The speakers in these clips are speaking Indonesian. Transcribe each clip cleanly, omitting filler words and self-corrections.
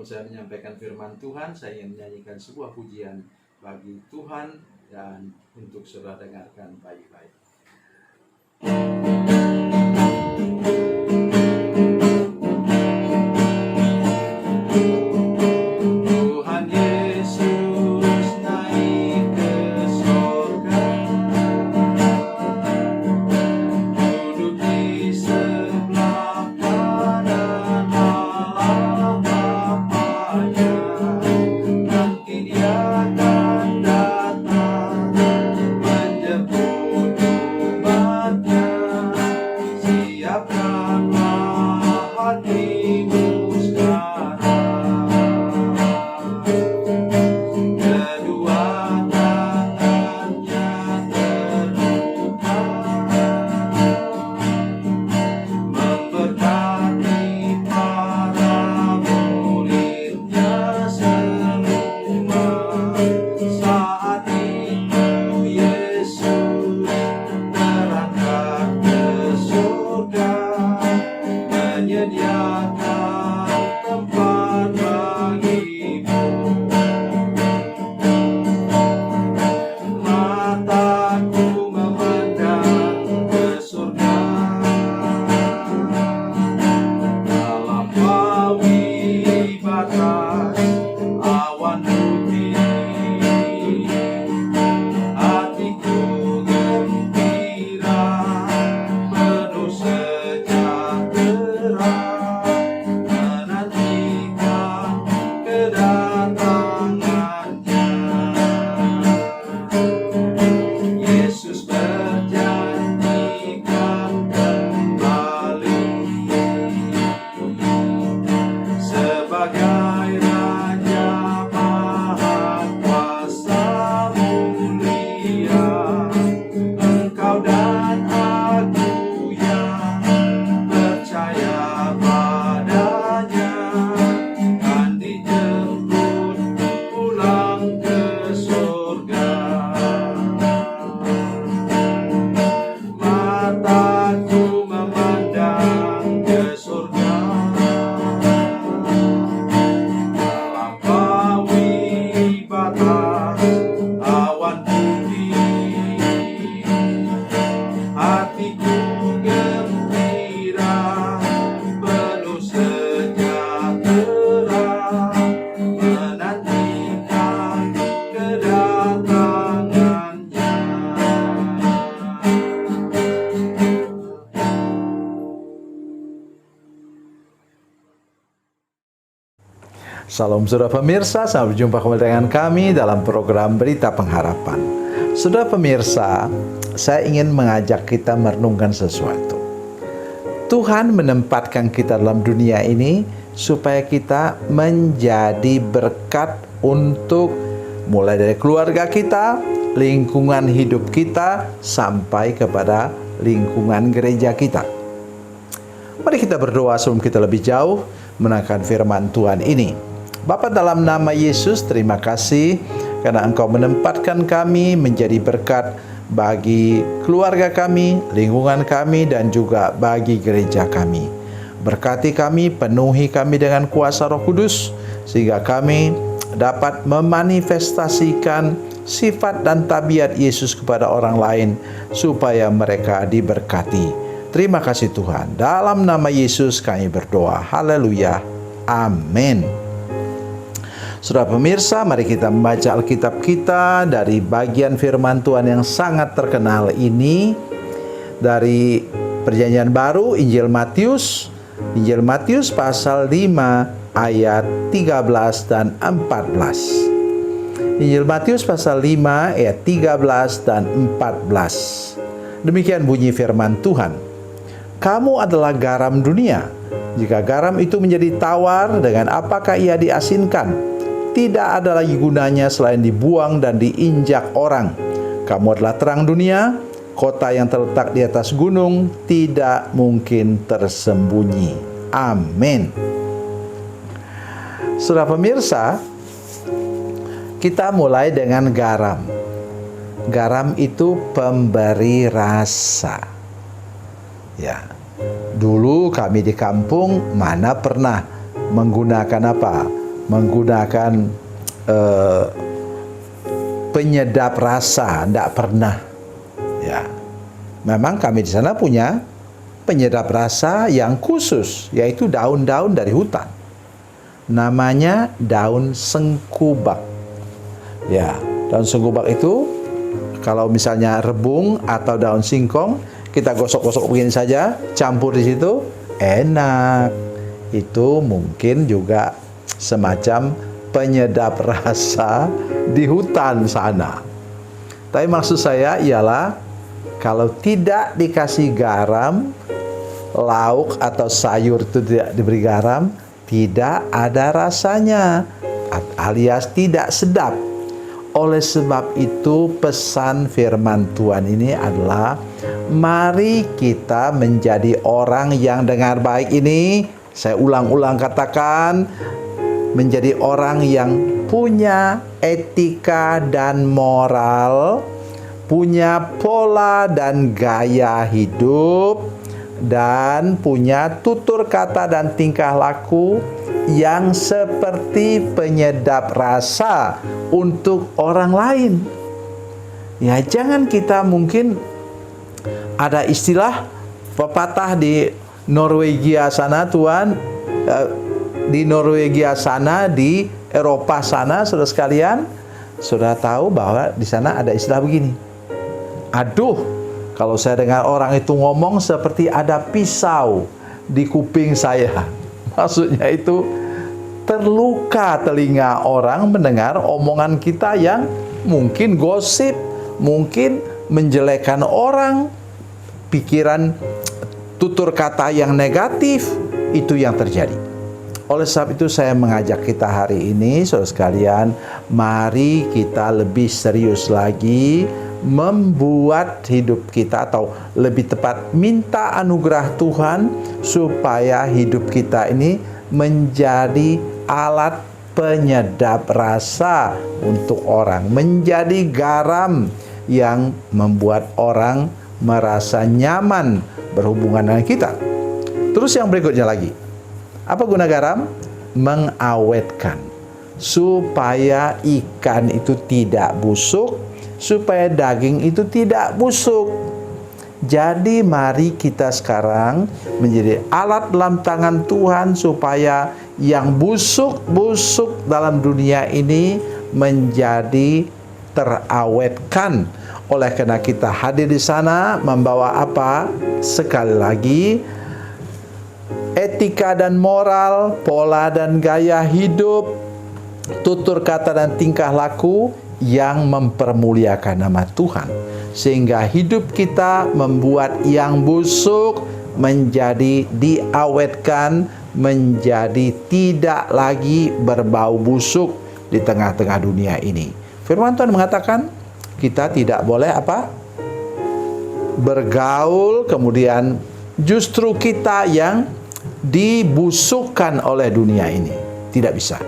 sebelum saya menyampaikan firman Tuhan, saya ingin menyanyikan sebuah pujian bagi Tuhan dan untuk saudara dengarkan baik-baik. Salam saudara pemirsa, sampai berjumpa kembali dengan kami dalam program Berita Pengharapan. Saudara pemirsa, saya ingin mengajak kita merenungkan sesuatu. Tuhan menempatkan kita dalam dunia ini supaya kita menjadi berkat untuk mulai dari keluarga kita, lingkungan hidup kita, sampai kepada lingkungan gereja kita. Mari kita berdoa sebelum kita lebih jauh menangkan firman Tuhan ini. Bapa, dalam nama Yesus, terima kasih karena Engkau menempatkan kami menjadi berkat bagi keluarga kami, lingkungan kami, dan juga bagi gereja kami. Berkati kami, penuhi kami dengan kuasa Roh Kudus, sehingga kami dapat memanifestasikan sifat dan tabiat Yesus kepada orang lain, supaya mereka diberkati. Terima kasih Tuhan. Dalam nama Yesus kami berdoa. Haleluya. Amin. Saudara pemirsa, mari kita membaca Alkitab kita dari bagian firman Tuhan yang sangat terkenal ini dari Perjanjian Baru, Injil Matius pasal 5 ayat 13 dan 14. Injil Matius pasal 5 ayat 13 dan 14. Demikian bunyi firman Tuhan. Kamu adalah garam dunia. Jika garam itu menjadi tawar, dengan apakah ia diasinkan? Tidak ada lagi gunanya selain dibuang dan diinjak orang. Kamu adalah terang dunia. Kota yang terletak di atas gunung tidak mungkin tersembunyi. Amin. Saudara pemirsa, kita mulai dengan garam. Garam itu pemberi rasa. Ya, dulu kami di kampung mana pernah menggunakan apa? menggunakan penyedap rasa, tidak pernah. Ya, memang kami di sana punya penyedap rasa yang khusus, yaitu daun-daun dari hutan. Namanya daun sengkubak. Ya, daun sengkubak itu kalau misalnya rebung atau daun singkong, kita gosok-gosok begini saja, campur di situ, enak. Itu mungkin juga semacam penyedap rasa di hutan sana. Tapi maksud saya ialah kalau tidak dikasih garam, lauk atau sayur itu tidak diberi garam, tidak ada rasanya, alias tidak sedap. Oleh sebab itu pesan firman Tuhan ini adalah mari kita menjadi orang yang dengar baik ini. Saya ulang-ulang katakan, menjadi orang yang punya etika dan moral, punya pola dan gaya hidup, dan punya tutur kata dan tingkah laku yang seperti penyedap rasa untuk orang lain. Ya, jangan kita mungkin ada istilah pepatah di Norwegia sana, Tuhan, di Norwegia sana, di Eropa sana, saudara sekalian, sudah tahu bahwa di sana ada istilah begini. Aduh, kalau saya dengar orang itu ngomong seperti ada pisau di kuping saya. Maksudnya itu terluka telinga orang mendengar omongan kita yang mungkin gosip, mungkin menjelekkan orang, pikiran tutur kata yang negatif, itu yang terjadi. Oleh sebab itu saya mengajak kita hari ini, saudara sekalian, mari kita lebih serius lagi membuat hidup kita, atau lebih tepat minta anugerah Tuhan supaya hidup kita ini menjadi alat penyedap rasa untuk orang, menjadi garam yang membuat orang merasa nyaman berhubungan dengan kita. Terus yang berikutnya lagi, apa guna garam? Mengawetkan, supaya ikan itu tidak busuk, supaya daging itu tidak busuk. Jadi mari kita sekarang menjadi alat dalam tangan Tuhan supaya yang busuk-busuk dalam dunia ini menjadi terawetkan. Oleh karena kita hadir di sana membawa apa? Sekali lagi, etika dan moral, pola dan gaya hidup, tutur kata dan tingkah laku yang mempermuliakan nama Tuhan, sehingga hidup kita membuat yang busuk menjadi diawetkan, menjadi tidak lagi berbau busuk di tengah-tengah dunia ini. Firman Tuhan mengatakan kita tidak boleh apa? Bergaul, kemudian justru kita yang dibusukkan oleh dunia ini. Tidak bisa.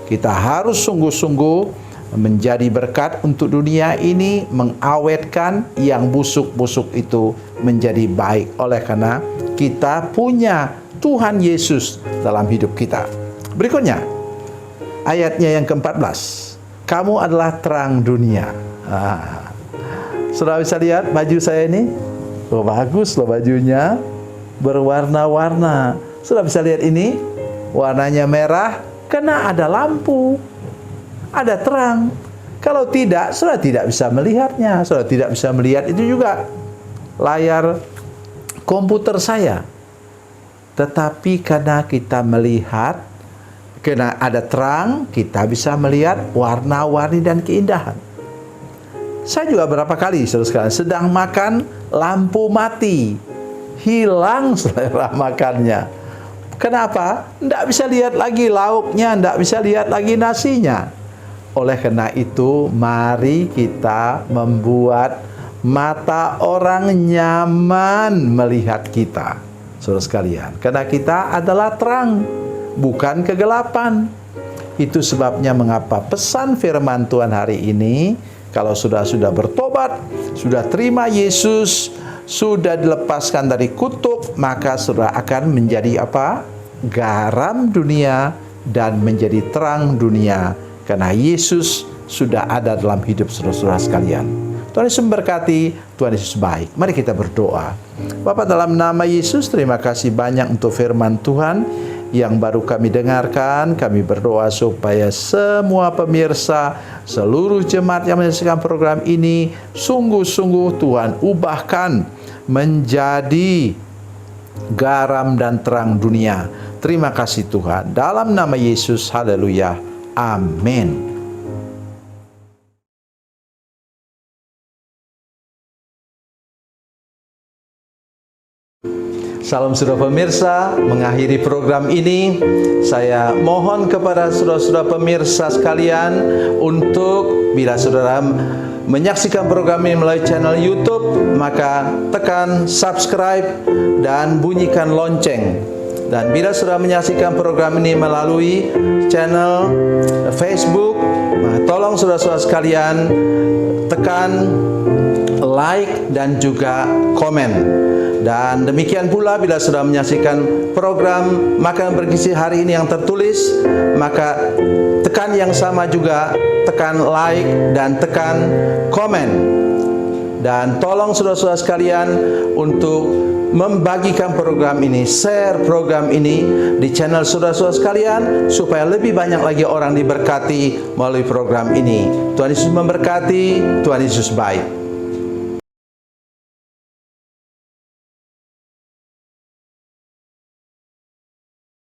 Kita harus sungguh-sungguh menjadi berkat untuk dunia ini, mengawetkan yang busuk-busuk itu menjadi baik, oleh karena kita punya Tuhan Yesus dalam hidup kita. Berikutnya, ayatnya yang ke-14. Kamu adalah terang dunia. Saudara bisa lihat baju saya ini? Oh, bagus loh bajunya, berwarna-warna. Saudara bisa lihat ini? Warnanya merah karena ada lampu, ada terang. Kalau tidak, saudara tidak bisa melihatnya. Saudara tidak bisa melihat itu juga layar komputer saya. Tetapi karena kita melihat, karena ada terang, kita bisa melihat warna-warni dan keindahan. Saya juga berapa kali, saudara sekalian, sedang makan, lampu mati, hilang selera makannya. Kenapa? Tidak bisa lihat lagi lauknya, tidak bisa lihat lagi nasinya. Oleh karena itu, mari kita membuat mata orang nyaman melihat kita, saudara sekalian. Karena kita adalah terang, bukan kegelapan. Itu sebabnya mengapa pesan firman Tuhan hari ini, kalau sudah bertobat, sudah terima Yesus, sudah dilepaskan dari kutuk, maka saudara akan menjadi apa? Garam dunia dan menjadi terang dunia, karena Yesus sudah ada dalam hidup saudara-saudara sekalian. Tuhan Yesus memberkati, Tuhan Yesus baik. Mari kita berdoa. Bapa, dalam nama Yesus, terima kasih banyak untuk firman Tuhan yang baru kami dengarkan. Kami berdoa supaya semua pemirsa, seluruh jemaat yang menyaksikan program ini, sungguh-sungguh Tuhan ubahkan menjadi garam dan terang dunia. Terima kasih Tuhan. Dalam nama Yesus, haleluya. Amin. Salam saudara pemirsa, mengakhiri program ini saya mohon kepada saudara-saudara pemirsa sekalian untuk bila saudara menyaksikan program ini melalui channel YouTube, maka tekan subscribe dan bunyikan lonceng. Dan bila saudara menyaksikan program ini melalui channel Facebook, tolong saudara-saudara sekalian tekan like dan juga komen. Dan demikian pula bila sudah menyaksikan program Makanan Bergizi hari ini yang tertulis, maka tekan yang sama juga, tekan like dan tekan komen. Dan tolong saudara-saudara sekalian untuk membagikan program ini, share program ini di channel saudara-saudara sekalian, supaya lebih banyak lagi orang diberkati melalui program ini. Tuhan Yesus memberkati, Tuhan Yesus baik.